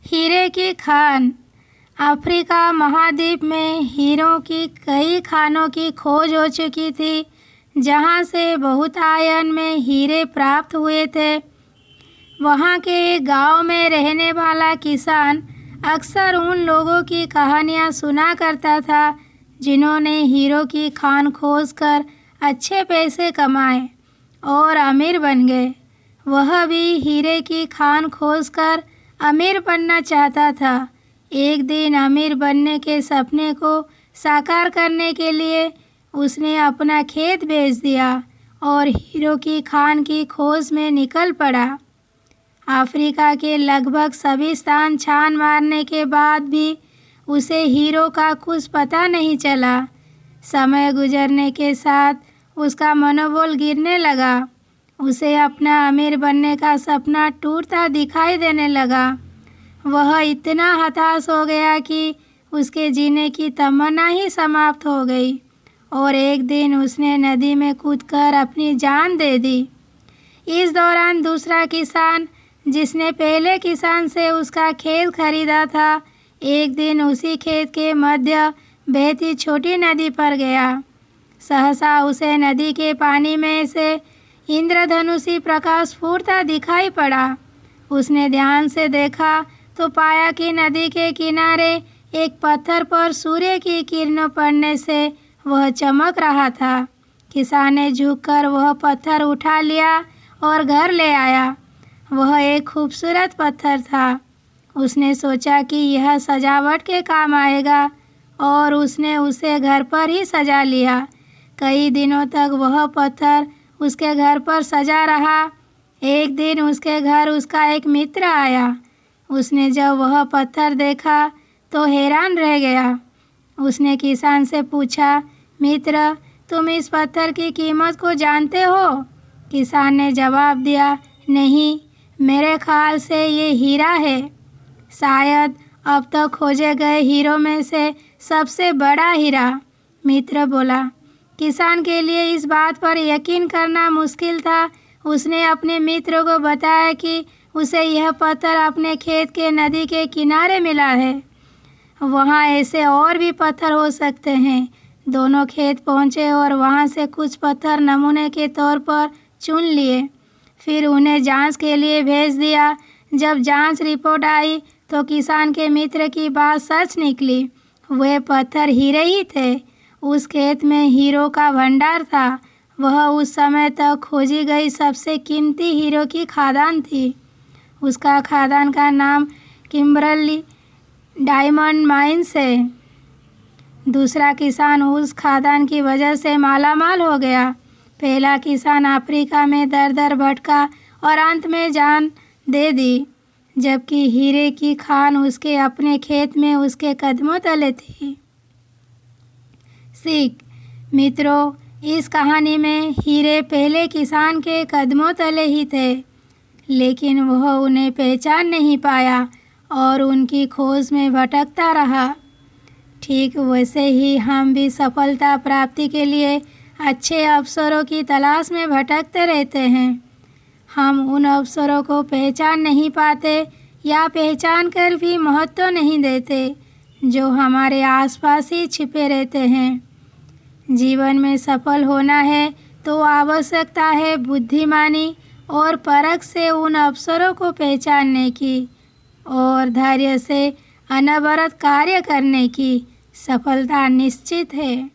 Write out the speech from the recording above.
हीरे की खान। अफ्रीका महाद्वीप में हीरों की कई खानों की खोज हो चुकी थी, जहां से बहुत आयन में हीरे प्राप्त हुए थे। वहां के एक गांव में रहने वाला किसान अक्सर उन लोगों की कहानियां सुना करता था जिन्होंने हीरों की खान खोजकर अच्छे पैसे कमाए और अमीर बन गए। वह भी हीरे की खान खोजकर अमीर बनना चाहता था। एक दिन अमीर बनने के सपने को साकार करने के लिए उसने अपना खेत बेच दिया और हीरो की खान की खोज में निकल पड़ा। अफ्रीका के लगभग सभी स्थान छान मारने के बाद भी उसे हीरो का कुछ पता नहीं चला। समय गुजरने के साथ उसका मनोबल गिरने लगा। उसे अपना अमीर बनने का सपना टूटता दिखाई देने लगा। वह इतना हताश हो गया कि उसके जीने की तमन्ना ही समाप्त हो गई और एक दिन उसने नदी में कूदकर अपनी जान दे दी। इस दौरान दूसरा किसान, जिसने पहले किसान से उसका खेत खरीदा था, एक दिन उसी खेत के मध्य बहती छोटी नदी पर गया। सहसा उसे नदी के पानी में से इंद्रधनुषी प्रकाश फूटता दिखाई पड़ा। उसने ध्यान से देखा तो पाया कि नदी के किनारे एक पत्थर पर सूर्य की किरणें पड़ने से वह चमक रहा था। किसान ने झुककर वह पत्थर उठा लिया और घर ले आया। वह एक खूबसूरत पत्थर था। उसने सोचा कि यह सजावट के काम आएगा और उसने उसे घर पर ही सजा लिया। कई दिनों तक वह पत्थर उसके घर पर सजा रहा। एक दिन उसके घर उसका एक मित्र आया। उसने जब वह पत्थर देखा तो हैरान रह गया। उसने किसान से पूछा, मित्र, तुम इस पत्थर की कीमत को जानते हो? किसान ने जवाब दिया, नहीं, मेरे ख्याल से ये हीरा है, शायद अब तक खोजे गए हीरों में से सबसे बड़ा हीरा। मित्र बोला। किसान के लिए इस बात पर यकीन करना मुश्किल था। उसने अपने मित्र को बताया कि उसे यह पत्थर अपने खेत के नदी के किनारे मिला है। वहाँ ऐसे और भी पत्थर हो सकते हैं। दोनों खेत पहुँचे और वहाँ से कुछ पत्थर नमूने के तौर पर चुन लिए। फिर उन्हें जांच के लिए भेज दिया। जब जांच रिपोर्ट आई तो किसान के मित्र की बात सच निकली। वे पत्थर हीरे ही थे। उस खेत में हीरो का भंडार था। वह उस समय तक खोजी गई सबसे कीमती हीरो की खादान थी। उसका खादान का नाम किम्बरली डायमंड माइंस है। दूसरा किसान उस खादान की वजह से मालामाल हो गया। पहला किसान अफ्रीका में दर दर भटका और अंत में जान दे दी, जबकि हीरे की खान उसके अपने खेत में उसके कदमों तले थी। सीख। मित्रों, इस कहानी में हीरे पहले किसान के कदमों तले ही थे, लेकिन वह उन्हें पहचान नहीं पाया और उनकी खोज में भटकता रहा। ठीक वैसे ही हम भी सफलता प्राप्ति के लिए अच्छे अवसरों की तलाश में भटकते रहते हैं। हम उन अवसरों को पहचान नहीं पाते या पहचान कर भी महत्व नहीं देते जो हमारे आसपास ही छिपे रहते हैं। जीवन में सफल होना है तो आवश्यकता है बुद्धिमानी और परख से उन अवसरों को पहचानने की और धैर्य से अनवरत कार्य करने की। सफलता निश्चित है।